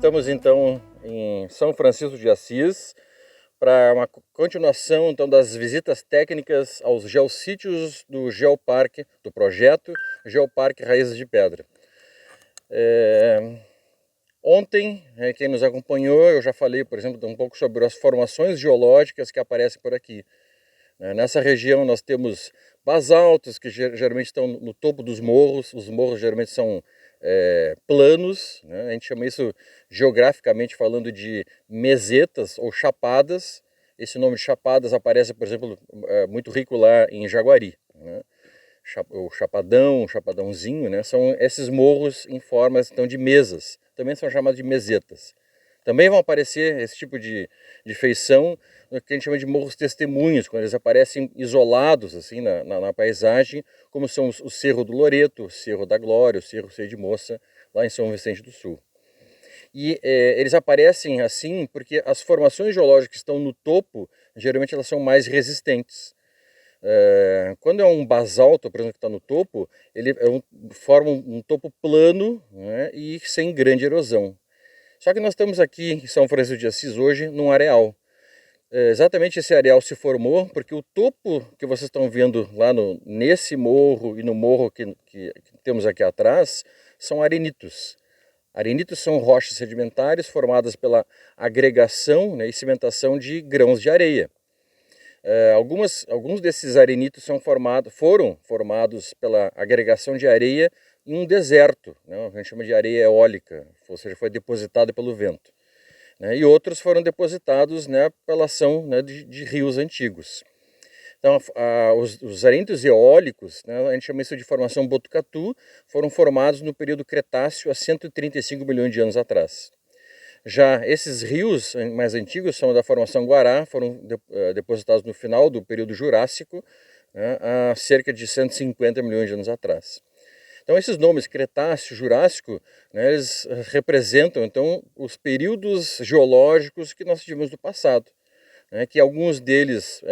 estamos então em São Francisco de Assis para uma continuação então das visitas técnicas aos geossítios do Geoparque, do projeto Geoparque Raízes de Pedra. Ontem, quem nos acompanhou, eu já falei, por exemplo, um pouco sobre as formações geológicas que aparecem por aqui. Nessa região nós temos basaltos que geralmente estão no topo dos morros. Os morros geralmente são planos, né? A gente chama isso geograficamente falando de mesetas ou chapadas. Esse nome de chapadas aparece, por exemplo, muito rico lá em Jaguari, né? O chapadão, o chapadãozinho, né? São esses morros em formas então, de mesas, também são chamados de mesetas. Também vão aparecer esse tipo de feição no que a gente chama de morros testemunhos, quando eles aparecem isolados assim na paisagem, como são o Cerro do Loreto, o Cerro da Glória, o Cerro Sei de Moça, lá em São Vicente do Sul. E eles aparecem assim porque as formações geológicas que estão no topo, geralmente elas são mais resistentes. Quando é um basalto, por exemplo, que está no topo, ele forma um topo plano, né, e sem grande erosão. Só que nós estamos aqui em São Francisco de Assis hoje num areal. Exatamente esse areal se formou porque o topo que vocês estão vendo lá nesse morro e no morro que temos aqui atrás são arenitos. Arenitos são rochas sedimentares formadas pela agregação, né, e cimentação de grãos de areia. Alguns desses arenitos foram formados pela agregação de areia em um deserto, né, a gente chama de areia eólica, ou seja, foi depositada pelo vento. Né, e outros foram depositados, né, pela ação, né, de rios antigos. Então, os arenitos eólicos, né, a gente chama isso de formação Botucatu, foram formados no período Cretáceo há 135 milhões de anos atrás. Já esses rios mais antigos são da formação Guará, foram depositados no final do período Jurássico, né, há cerca de 150 milhões de anos atrás. Então esses nomes, Cretáceo, Jurássico, né, eles representam então os períodos geológicos que nós tivemos no passado, né, que alguns deles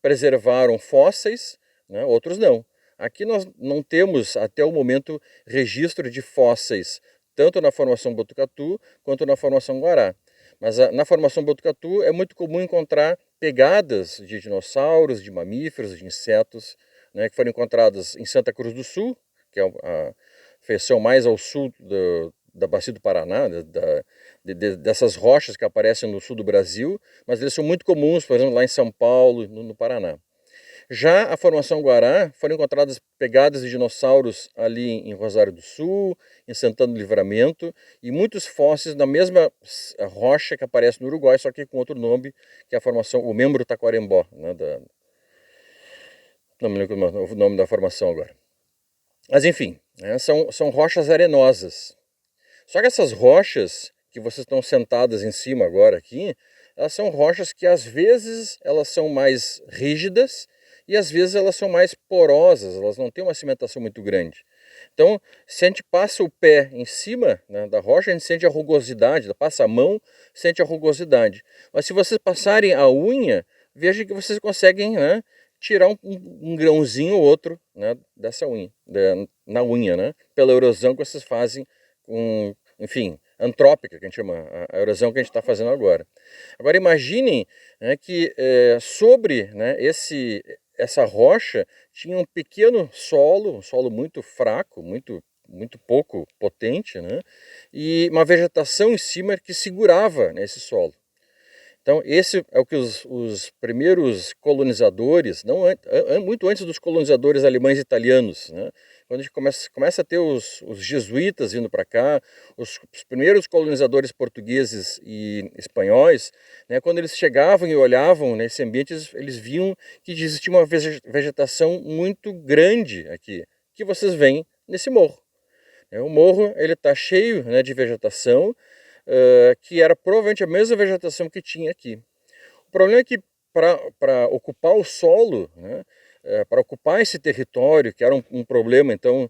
preservaram fósseis, né, outros não. Aqui nós não temos até o momento registro de fósseis, tanto na formação Botucatu quanto na formação Guará. Mas na formação Botucatu é muito comum encontrar pegadas de dinossauros, de mamíferos, de insetos, né, que foram encontradas em Santa Cruz do Sul, que é a feição mais ao sul da Bacia do Paraná, dessas rochas que aparecem no sul do Brasil, mas eles são muito comuns, por exemplo, lá em São Paulo, no Paraná. Já a formação Guará, foram encontradas pegadas de dinossauros ali em Rosário do Sul, em Santana do Livramento, e muitos fósseis na mesma rocha que aparece no Uruguai, só que com outro nome, que é a formação, o membro Taquarembó, né, não me lembro o nome da formação agora. Mas enfim, né, são rochas arenosas. Só que essas rochas que vocês estão sentadas em cima agora aqui, elas são rochas que às vezes elas são mais rígidas e às vezes elas são mais porosas, elas não têm uma cimentação muito grande. Então, se a gente passa o pé em cima, né, da rocha, a gente sente a rugosidade, passa a mão, sente a rugosidade. Mas se vocês passarem a unha, veja que vocês conseguem, né, tirar um grãozinho ou outro, né, dessa unha, na unha, né, pela erosão que vocês fazem enfim, antrópica, que a gente chama, a erosão que a gente está fazendo agora. Agora imaginem, né, que sobre, né, essa rocha tinha um pequeno solo, um solo muito fraco, muito pouco potente, né, e uma vegetação em cima que segurava, né, esse solo. Então, esse é o que os primeiros colonizadores, muito antes dos colonizadores alemães e italianos, né? Quando a gente começa a ter os jesuítas vindo para cá, os primeiros colonizadores portugueses e espanhóis, né, quando eles chegavam e olhavam nesse ambiente, eles viam que existia uma vegetação muito grande aqui, que vocês veem nesse morro. O morro está cheio, né, de vegetação, que era provavelmente a mesma vegetação que tinha aqui. O problema é que para ocupar o solo, né, para ocupar esse território, que era um problema então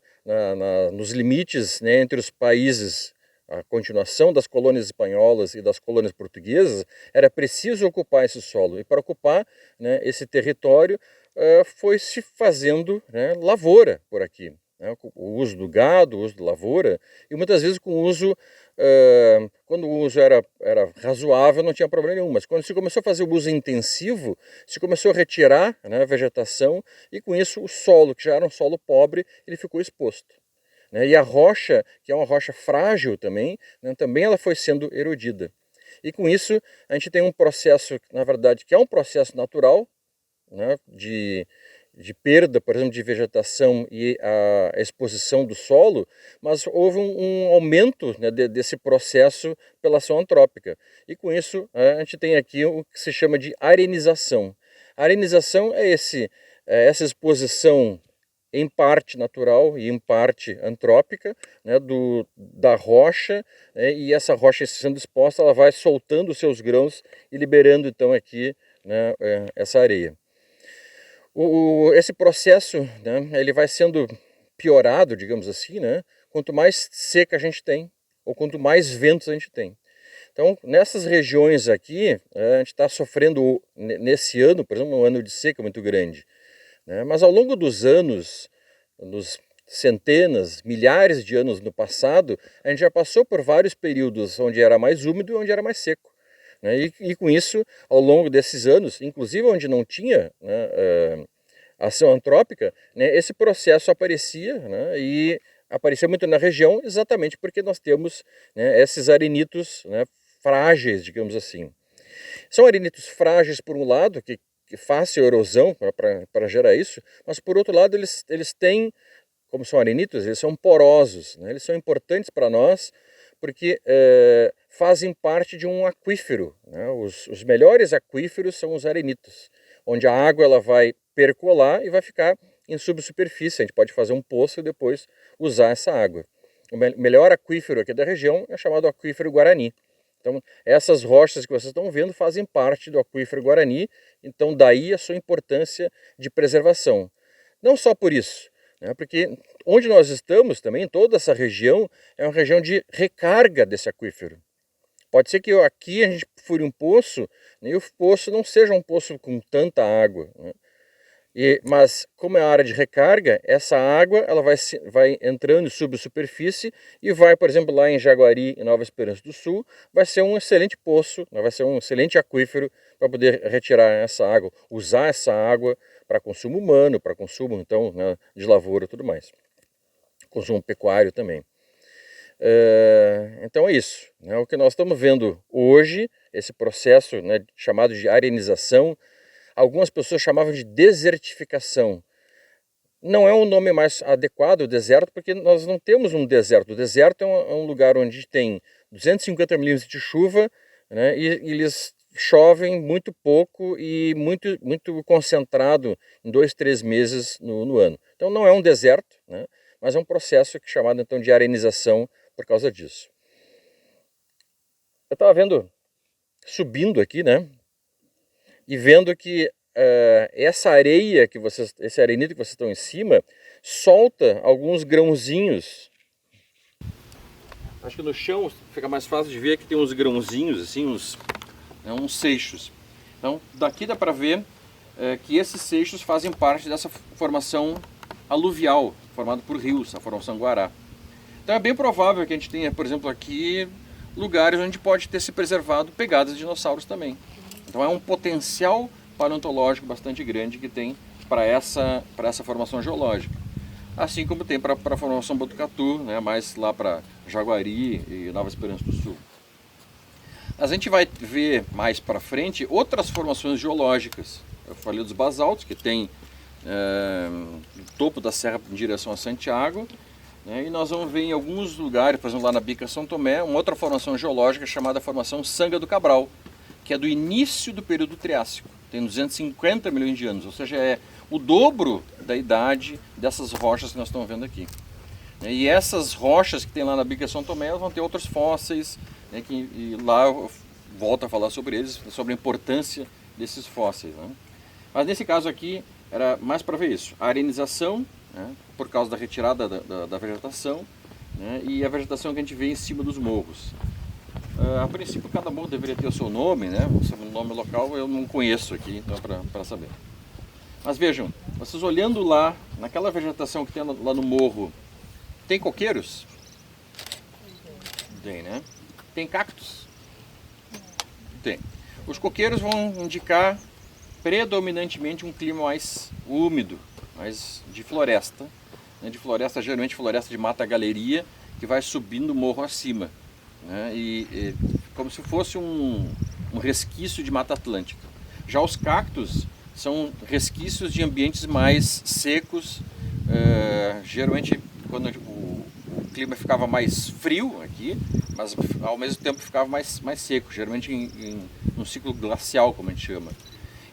nos limites, né, entre os países, a continuação das colônias espanholas e das colônias portuguesas, era preciso ocupar esse solo. E para ocupar, né, esse território, foi se fazendo, né, lavoura por aqui. né, o uso do gado, o uso da lavoura, e muitas vezes com o uso, quando o uso era razoável, não tinha problema nenhum, mas quando se começou a fazer o uso intensivo, se começou a retirar, né, a vegetação, e com isso o solo, que já era um solo pobre, ele ficou exposto. Né, e a rocha, que é uma rocha frágil também, né, também ela foi sendo erodida. E com isso a gente tem um processo, na verdade, que é um processo natural, né, de perda, por exemplo, de vegetação e a exposição do solo, mas houve um aumento, né, desse processo pela ação antrópica. E com isso a gente tem aqui o que se chama de arenização. A arenização é essa exposição em parte natural e em parte antrópica, né, da rocha, né, e essa rocha sendo exposta, ela vai soltando os seus grãos e liberando então aqui, né, essa areia. Esse processo, né, ele vai sendo piorado, digamos assim, né, quanto mais seca a gente tem, ou quanto mais ventos a gente tem. Então, nessas regiões aqui, a gente está sofrendo, nesse ano, por exemplo, um ano de seca muito grande. Né, mas ao longo dos anos, nos centenas, milhares de anos no passado, a gente já passou por vários períodos onde era mais úmido e onde era mais seco. Né? E com isso, ao longo desses anos, inclusive onde não tinha, né, ação antrópica, né, esse processo aparecia, né, e aparecia muito na região exatamente porque nós temos, né, esses arenitos, né, frágeis, digamos assim. São arenitos frágeis por um lado, que fazem erosão para gerar isso, mas por outro lado eles têm, como são arenitos, eles são porosos, né, eles são importantes para nós porque fazem parte de um aquífero. Né? Os melhores aquíferos são os arenitos, onde a água ela vai percolar e vai ficar em subsuperfície. A gente pode fazer um poço e depois usar essa água. O melhor aquífero aqui da região é chamado aquífero Guarani. Então, essas rochas que vocês estão vendo fazem parte do aquífero Guarani, então daí a sua importância de preservação. Não só por isso, né, porque onde nós estamos também, toda essa região, é uma região de recarga desse aquífero. Pode ser que aqui a gente fure um poço, né, e o poço não seja um poço com tanta água, né? Mas como é a área de recarga, essa água ela vai entrando em subsuperfície e vai, por exemplo, lá em Jaguari, em Nova Esperança do Sul, vai ser um excelente poço, né, vai ser um excelente aquífero para poder retirar essa água, usar essa água para consumo humano, para consumo então, né, de lavoura e tudo mais. Consumo pecuário também. Então é isso, né, o que nós estamos vendo hoje, esse processo, né, chamado de arenização. Algumas pessoas chamavam de desertificação. Não é um nome mais adequado, o deserto, porque nós não temos um deserto. O deserto é um lugar onde tem 250 milímetros de chuva, né, e eles chovem muito pouco e muito concentrado em 2, 3 meses no ano. Então não é um deserto, né, mas é um processo chamado então de arenização por causa disso. Eu estava vendo, subindo aqui, né, e vendo que essa areia esse arenito que vocês estão em cima, solta alguns grãozinhos. Acho que no chão fica mais fácil de ver que tem uns grãozinhos, assim, uns seixos. Então daqui dá para ver que esses seixos fazem parte dessa formação aluvial, formada por rios, a formação Guará. Então é bem provável que a gente tenha, por exemplo, aqui lugares onde pode ter se preservado pegadas de dinossauros também. Então é um potencial paleontológico bastante grande que tem para essa formação geológica. Assim como tem para a formação Botucatu, né, mais lá para Jaguari e Nova Esperança do Sul. A gente vai ver mais para frente outras formações geológicas. Eu falei dos basaltos, que tem no topo da serra em direção a Santiago, né, e nós vamos ver em alguns lugares, por exemplo lá na Bica São Tomé, uma outra formação geológica chamada formação Sanga do Cabral, que é do início do período Triássico, tem 250 milhões de anos, ou seja, é o dobro da idade dessas rochas que nós estamos vendo aqui. E essas rochas que tem lá na Bica São Tomé, elas vão ter outros fósseis, né, e lá eu volto a falar sobre eles, sobre a importância desses fósseis. Né? Mas nesse caso aqui, era mais para ver isso, a arenização, né, por causa da retirada da vegetação, né, e a vegetação que a gente vê em cima dos morros. A princípio cada morro deveria ter o seu nome, né? O nome local eu não conheço aqui, então para saber. Mas vejam, vocês olhando lá, naquela vegetação que tem lá no morro, tem coqueiros? Tem, né? Tem cactos? Tem. Os coqueiros vão indicar predominantemente um clima mais úmido, mais de floresta. De floresta, geralmente floresta de mata-galeria, que vai subindo o morro acima. Né? E como se fosse um resquício de Mata Atlântica. Já os cactos são resquícios de ambientes mais secos, geralmente quando o clima ficava mais frio aqui, mas ao mesmo tempo ficava mais seco, geralmente em um ciclo glacial, como a gente chama.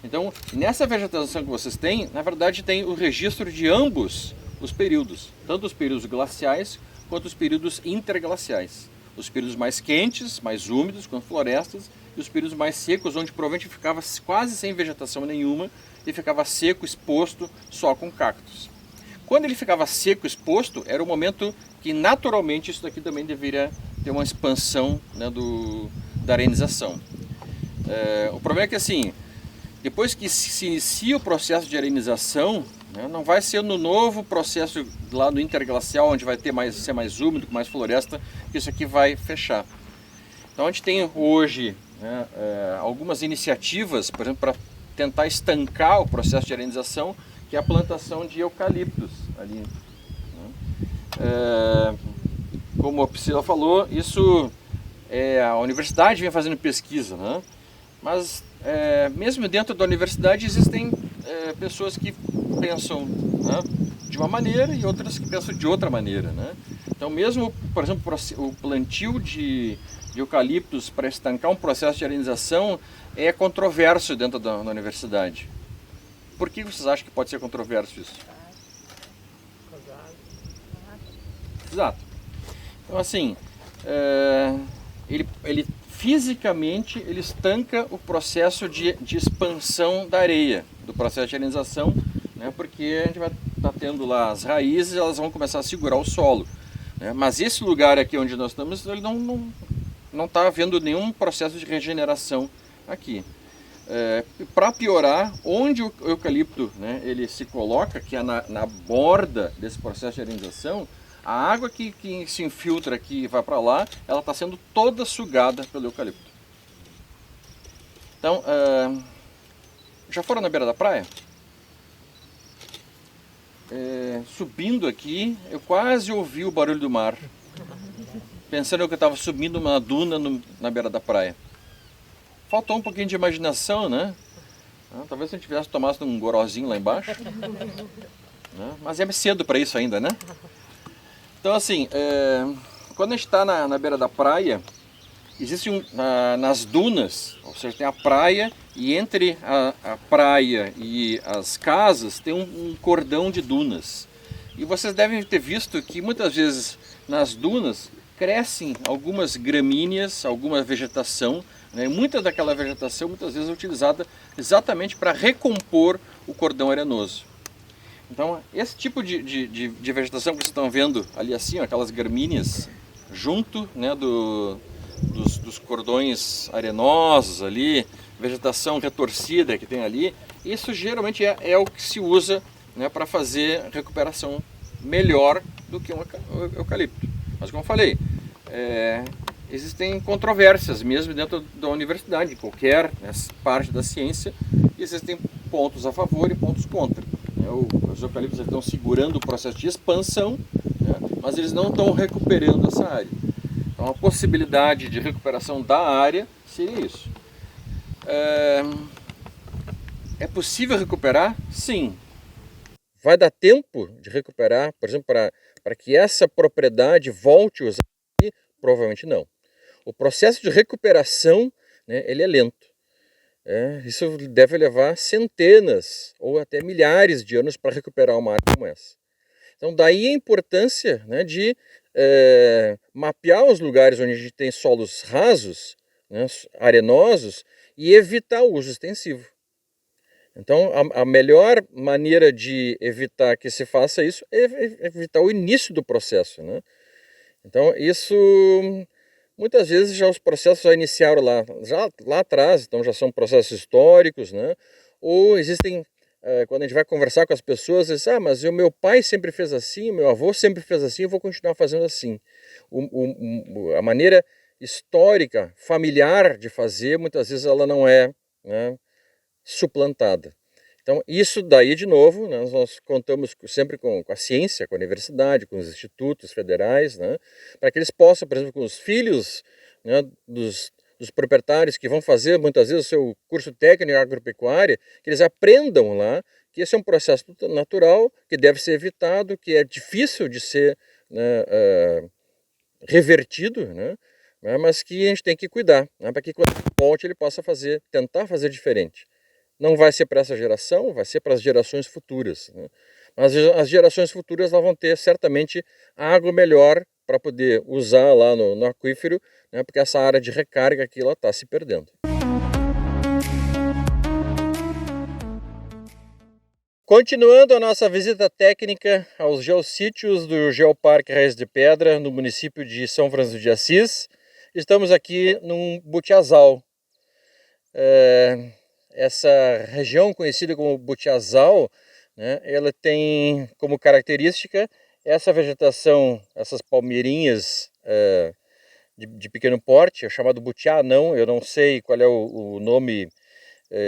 Então, nessa vegetação que vocês têm, na verdade tem o registro de ambos os períodos, tanto os períodos glaciais quanto os períodos interglaciais. Os períodos mais quentes, mais úmidos, com florestas, e os períodos mais secos, onde provavelmente ficava quase sem vegetação nenhuma e ficava seco, exposto, só com cactos. Quando ele ficava seco, exposto, era o momento que naturalmente isso daqui também deveria ter uma expansão, né, da arenização. O problema é que assim, depois que se inicia o processo de arenização, né, não vai ser no novo processo lá no interglacial, onde vai ser mais úmido, com mais floresta, que isso aqui vai fechar. Então a gente tem hoje, né, algumas iniciativas, por exemplo, para tentar estancar o processo de arenização, que é a plantação de eucaliptos ali. Né? Como a Priscila falou, isso a universidade vem fazendo pesquisa, né? Mas mesmo dentro da universidade existem pessoas que pensam, né, de uma maneira e outras que pensam de outra maneira, né? Então mesmo, por exemplo, o plantio de eucaliptos para estancar um processo de arenização é controverso dentro da universidade. Por que vocês acham que pode ser controverso isso? Exato. Então assim, ele fisicamente ele estanca o processo de expansão da areia, do processo de arenização, né, porque a gente vai estar tendo lá as raízes, elas vão começar a segurar o solo. Né, mas esse lugar aqui onde nós estamos, ele não está havendo nenhum processo de regeneração aqui. Para piorar, onde o eucalipto, né, ele se coloca, que é na borda desse processo de arenização, a água que se infiltra aqui e vai para lá, ela está sendo toda sugada pelo eucalipto. Então, já foram na beira da praia? Subindo aqui, eu quase ouvi o barulho do mar, pensando que eu estava subindo uma duna na beira da praia. Faltou um pouquinho de imaginação, né? Talvez se a gente tivesse tomado um gorozinho lá embaixo. Né? Mas é cedo para isso ainda, né? Então assim, quando a gente está na beira da praia, existe nas dunas, ou seja, tem a praia e entre a praia e as casas tem um cordão de dunas. E vocês devem ter visto que muitas vezes nas dunas crescem algumas gramíneas, alguma vegetação, né? Muita daquela vegetação muitas vezes é utilizada exatamente para recompor o cordão arenoso. Então esse tipo de vegetação que vocês estão vendo ali assim, ó, aquelas gramíneas junto, né, dos cordões arenosos ali, vegetação retorcida que tem ali, isso geralmente é o que se usa, né, para fazer recuperação melhor do que um eucalipto. Mas como eu falei, existem controvérsias mesmo dentro da universidade, de qualquer, né, parte da ciência, e existem pontos a favor e pontos contra. Os eucaliptos estão segurando o processo de expansão, né, mas eles não estão recuperando essa área. Então a possibilidade de recuperação da área seria isso. É possível recuperar? Sim. Vai dar tempo de recuperar, por exemplo, para que essa propriedade volte a usar? Provavelmente não. O processo de recuperação, né, ele é lento. Isso deve levar centenas ou até milhares de anos para recuperar uma área como essa. Então daí a importância, né, de mapear os lugares onde a gente tem solos rasos, né, arenosos, e evitar o uso extensivo. Então a melhor maneira de evitar que se faça isso é evitar o início do processo, né? Então isso, muitas vezes já os processos já iniciaram lá atrás, então já são processos históricos, né? Ou existem quando a gente vai conversar com as pessoas, eles dizem, mas o meu pai sempre fez assim, o meu avô sempre fez assim, eu vou continuar fazendo assim. A maneira histórica, familiar de fazer, muitas vezes ela não é, né, suplantada. Então, isso daí, de novo, né, nós contamos sempre com a ciência, com a universidade, com os institutos federais, né, para que eles possam, por exemplo, com os filhos, né, dos proprietários que vão fazer, muitas vezes, o seu curso técnico em agropecuária, que eles aprendam lá que esse é um processo natural, que deve ser evitado, que é difícil de ser, né, revertido, né, mas que a gente tem que cuidar, né, para que quando ele volte ele possa tentar fazer diferente. Não vai ser para essa geração, vai ser para as gerações futuras, né? Mas as gerações futuras vão ter certamente água melhor para poder usar lá no aquífero, né? Porque essa área de recarga aqui está se perdendo. Continuando a nossa visita técnica aos geossítios do Geoparque Raiz de Pedra, no município de São Francisco de Assis, estamos aqui num butiazal. Essa região conhecida como Butiazal, né, ela tem como característica essa vegetação, essas palmeirinhas de pequeno porte, é chamado butiá-anão, eu não sei qual é o nome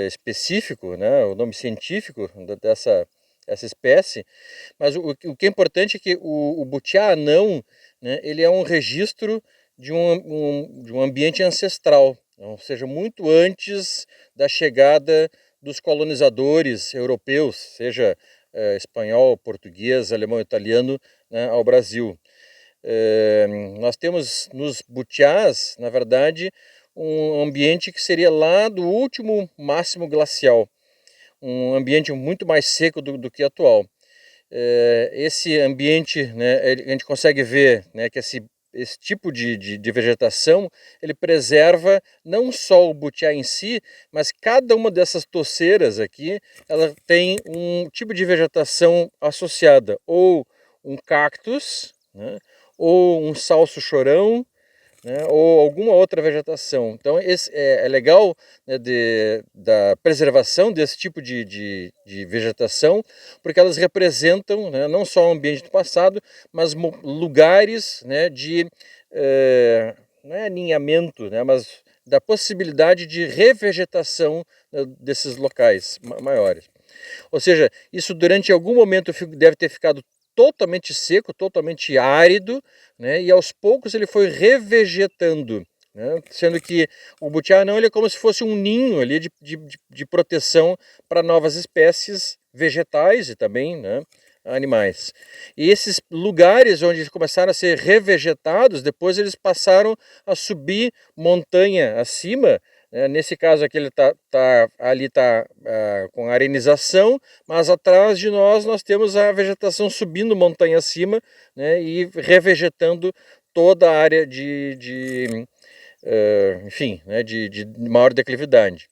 específico, né, o nome científico essa espécie, mas o que é importante é que o butiá-anão, né, ele é um registro de um ambiente ancestral, ou seja, muito antes da chegada dos colonizadores europeus, seja espanhol, português, alemão, italiano, né, ao Brasil. Nós temos nos butiás, na verdade, um ambiente que seria lá do último máximo glacial, um ambiente muito mais seco do que atual. Esse ambiente, né, a gente consegue ver, né, que esse tipo de vegetação, ele preserva não só o butiá em si, mas cada uma dessas toceiras aqui, ela tem um tipo de vegetação associada, ou um cactus, né, ou um salso-chorão, né, ou alguma outra vegetação. Então é legal, né, da preservação desse tipo de vegetação, porque elas representam, né, não só o ambiente do passado, mas lugares, né, não é aninhamento, né, mas da possibilidade de revegetação, né, desses locais maiores. Ou seja, isso durante algum momento deve ter ficado totalmente seco, totalmente árido, né? E aos poucos ele foi revegetando, né? Sendo que o butiá-anão ele é como se fosse um ninho ali de proteção para novas espécies vegetais e também, né, animais. E esses lugares onde eles começaram a ser revegetados, depois eles passaram a subir montanha acima. Nesse caso aqui ele está com arenização, mas atrás de nós temos a vegetação subindo montanha acima, né, e revegetando toda a área enfim, né, de maior declividade.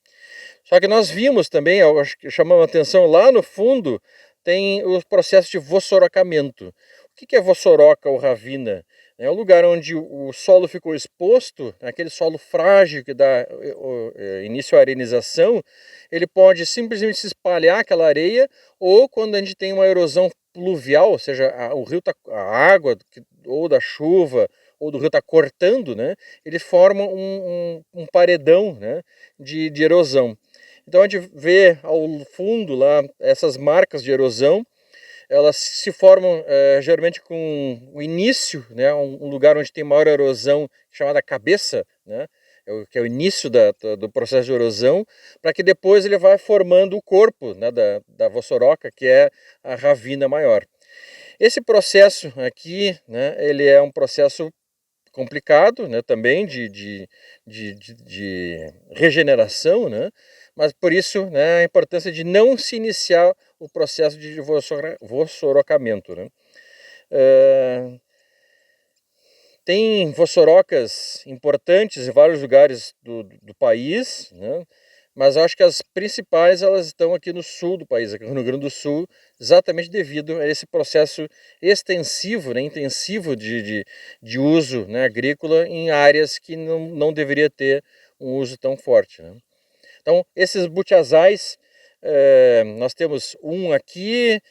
Só que nós vimos também, acho que chamamos a atenção, lá no fundo tem os processos de vossorocamento. O que é vossoroca ou ravina? É um lugar onde o solo ficou exposto, aquele solo frágil que dá início à arenização, ele pode simplesmente se espalhar aquela areia, ou quando a gente tem uma erosão pluvial, ou seja, o rio a água ou da chuva ou do rio está cortando, né, ele forma um paredão, né, de erosão. Então a gente vê ao fundo lá essas marcas de erosão, elas se formam geralmente com o início, né, um lugar onde tem maior erosão, chamada cabeça, né, que é o início do processo de erosão, para que depois ele vai formando o corpo, né, da vossoroca, que é a ravina maior. Esse processo aqui, né, ele é um processo complicado, né, também de regeneração, né, mas por isso, né, a importância de não se iniciar o processo de vossorocamento, né. Tem vossorocas importantes em vários lugares do país, né, mas acho que as principais elas estão aqui no sul do país, aqui no Rio Grande do Sul, exatamente devido a esse processo extensivo, né, intensivo de uso, né, agrícola em áreas que não deveria ter um uso tão forte, né. Então, esses butiazais, Nós temos um aqui,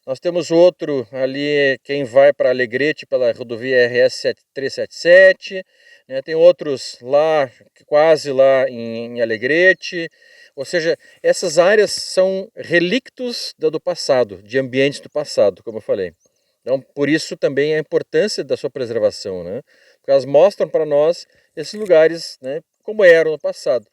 nós temos outro ali, quem vai para Alegrete pela rodovia RS 377, né? Tem outros lá, quase lá em Alegrete. Ou seja, essas áreas são relictos do passado, de ambientes do passado, como eu falei. Então, por isso também a importância da sua preservação, né? Porque elas mostram para nós esses lugares, né, como eram no passado.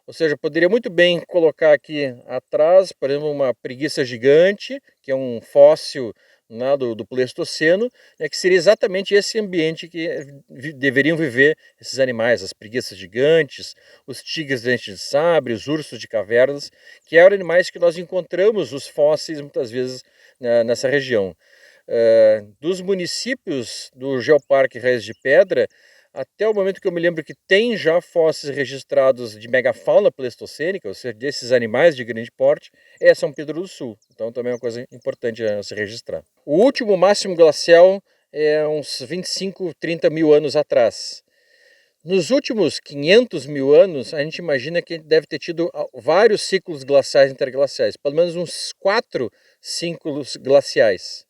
Ou seja, poderia muito bem colocar aqui atrás, por exemplo, uma preguiça gigante, que é um fóssil, né, do Pleistoceno, né, que seria exatamente esse ambiente que deveriam viver esses animais, as preguiças gigantes, os tigres dentes de sabre, os ursos de cavernas, que eram animais que nós encontramos os fósseis muitas vezes, né, nessa região. Dos municípios do Geoparque Raiz de Pedra, até o momento que eu me lembro que tem já fósseis registrados de megafauna pleistocênica, ou seja, desses animais de grande porte, é São Pedro do Sul. Então também é uma coisa importante a se registrar. O último máximo glacial é uns 25, 30 mil anos atrás. Nos últimos 500 mil anos, a gente imagina que deve ter tido vários ciclos glaciais interglaciais, pelo menos uns 4 ciclos glaciais.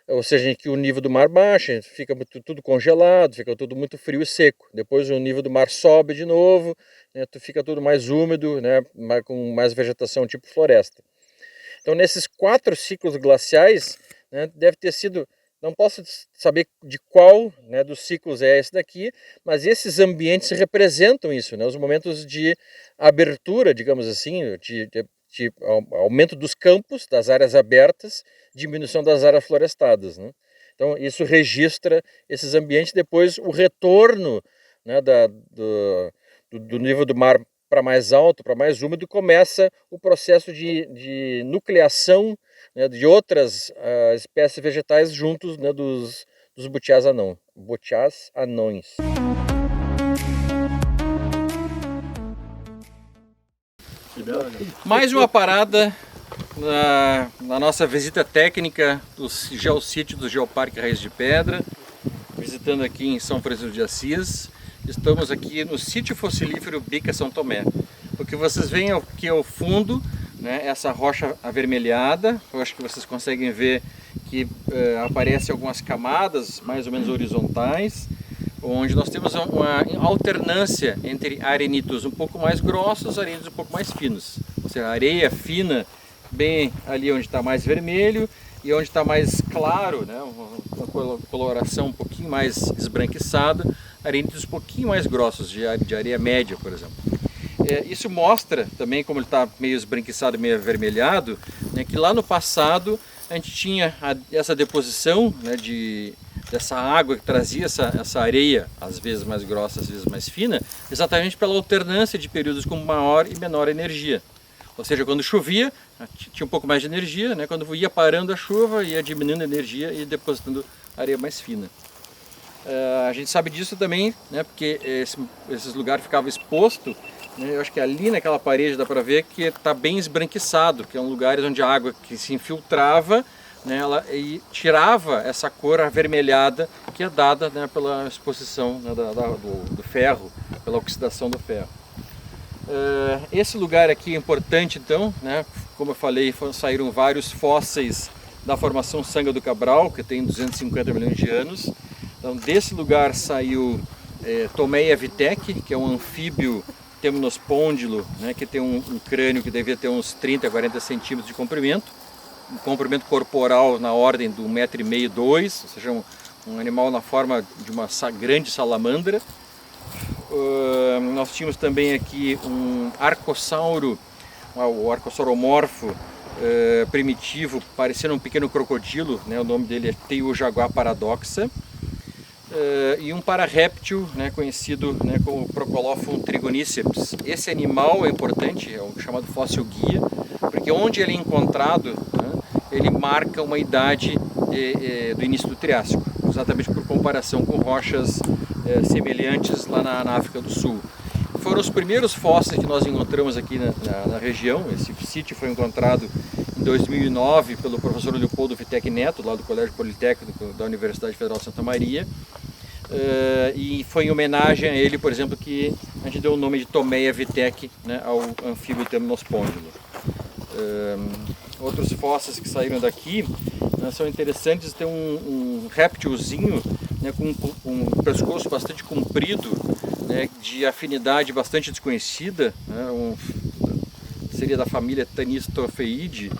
Ou seja, em que o nível do mar baixa, fica tudo congelado, fica tudo muito frio e seco. Depois o nível do mar sobe de novo, né, fica tudo mais úmido, né, com mais vegetação tipo floresta. Então nesses 4 ciclos glaciais, né, deve ter sido, não posso saber de qual, né, dos ciclos é esse daqui, mas esses ambientes representam isso, né, os momentos de abertura, digamos assim, de aumento dos campos, das áreas abertas, diminuição das áreas florestadas, né? Então isso registra esses ambientes, depois o retorno, né, do nível do mar para mais alto, para mais úmido, começa o processo de nucleação, né, de outras espécies vegetais juntos, né, dos butiás anões. Mais uma parada na nossa visita técnica do geossítio do Geoparque Raiz de Pedra, visitando aqui em São Francisco de Assis. Estamos aqui no sítio fossilífero Bica São Tomé. O que vocês veem aqui ao fundo, né, essa rocha avermelhada. Eu acho que vocês conseguem ver que aparecem algumas camadas mais ou menos horizontais, onde nós temos uma alternância entre arenitos um pouco mais grossos e arenitos um pouco mais finos. Ou seja, areia fina bem ali onde está mais vermelho e onde está mais claro, né, uma coloração um pouquinho mais esbranquiçada, arenitos um pouquinho mais grossos, de areia média, por exemplo. Isso mostra também, como ele está meio esbranquiçado, meio avermelhado, né, que lá no passado a gente tinha essa deposição, né, dessa água que trazia essa areia, às vezes mais grossa, às vezes mais fina, exatamente pela alternância de períodos com maior e menor energia. Ou seja, quando chovia, tinha um pouco mais de energia, né? Quando ia parando a chuva, ia diminuindo a energia e depositando areia mais fina. A gente sabe disso também, né? Porque esses lugares ficavam expostos, né? Eu acho que ali naquela parede dá para ver que está bem esbranquiçado, que é um lugar onde a água que se infiltrava, né, e tirava essa cor avermelhada que é dada, né, pela exposição, né, do ferro, pela oxidação do ferro. Esse lugar aqui é importante, então, né, como eu falei, saíram vários fósseis da formação Sanga do Cabral, que tem 250 milhões de anos. Então, desse lugar saiu Tomeia vitec, que é um anfíbio temnospôndilo, né, que tem um crânio que devia ter uns 30 a 40 centímetros de comprimento, um comprimento corporal na ordem do 1,5 m, 2, ou seja, um animal na forma de uma grande salamandra. Nós tínhamos também aqui um arcossauro, o arcossauromorfo primitivo, parecendo um pequeno crocodilo, né, o nome dele é Teiujaguá paradoxa, e um pararréptil, né, conhecido, né, como Procolophon trigoníceps. Esse animal é importante, é o chamado fóssil guia, porque onde ele é encontrado, né, ele marca uma idade do início do Triássico, exatamente por comparação com rochas semelhantes lá na África do Sul. Foram os primeiros fósseis que nós encontramos aqui na região. Esse sítio foi encontrado em 2009 pelo professor Leopoldo Vitec Neto, lá do Colégio Politécnico da Universidade Federal de Santa Maria. E foi em homenagem a ele, por exemplo, que a gente deu o nome de Tomeia vitec, né, ao anfíbio temnospôndilo. outros fósseis que saíram daqui, né, são interessantes. Tem um réptilzinho, né, com um pescoço bastante comprido, né, de afinidade bastante desconhecida, né, seria da família Tanistopeidae,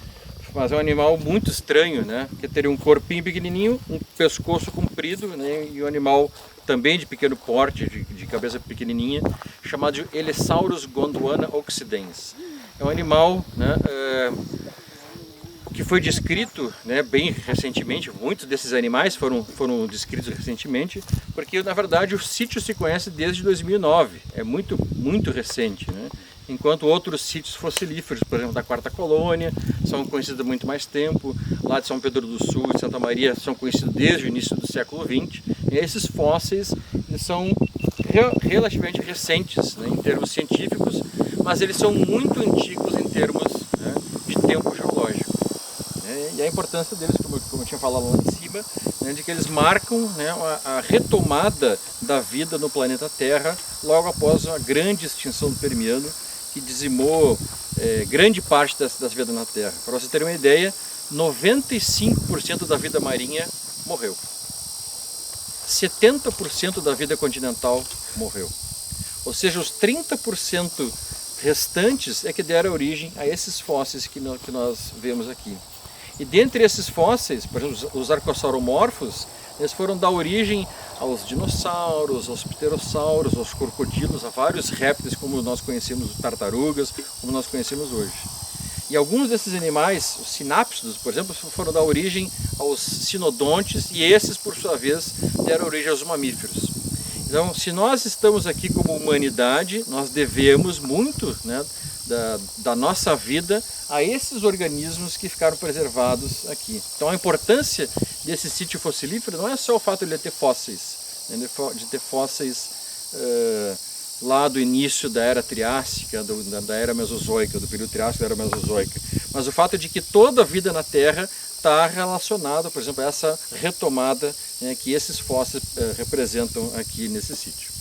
mas é um animal muito estranho, né, que teria um corpinho pequenininho, um pescoço comprido, né, e um animal também de pequeno porte, de cabeça pequenininha, chamado de Elesaurus gondwana occidens. É um animal, né, que foi descrito, né, bem recentemente. Muitos desses animais foram descritos recentemente, porque na verdade o sítio se conhece desde 2009, é muito recente, né? Enquanto outros sítios fossilíferos, por exemplo da Quarta Colônia, são conhecidos há muito mais tempo, lá de São Pedro do Sul e Santa Maria são conhecidos desde o início do século XX, e esses fósseis eles são relativamente recentes, né, em termos científicos, mas eles são muito antigos em termos, né, de tempo geológico. E a importância deles, como eu tinha falado lá em cima, né, de que eles marcam, né, a retomada da vida no planeta Terra logo após uma grande extinção do Permiano, que dizimou grande parte das vidas na Terra. Para você ter uma ideia, 95% da vida marinha morreu. 70% da vida continental morreu. Ou seja, os 30% restantes é que deram origem a esses fósseis que nós vemos aqui. E dentre esses fósseis, por exemplo, os arcosauromorfos, eles foram dar origem aos dinossauros, aos pterossauros, aos crocodilos, a vários répteis como nós conhecemos, tartarugas, como nós conhecemos hoje. E alguns desses animais, os sinápsidos, por exemplo, foram dar origem aos sinodontes, e esses, por sua vez, deram origem aos mamíferos. Então, se nós estamos aqui como humanidade, nós devemos muito, né, da nossa vida a esses organismos que ficaram preservados aqui. Então a importância desse sítio fossilífero não é só o fato de ele ter fósseis, né, de ter fósseis lá do início da era triássica, da era mesozoica, do período triássico da era mesozoica, mas o fato de que toda a vida na Terra está relacionada, por exemplo, a essa retomada, né, que esses fósseis representam aqui nesse sítio.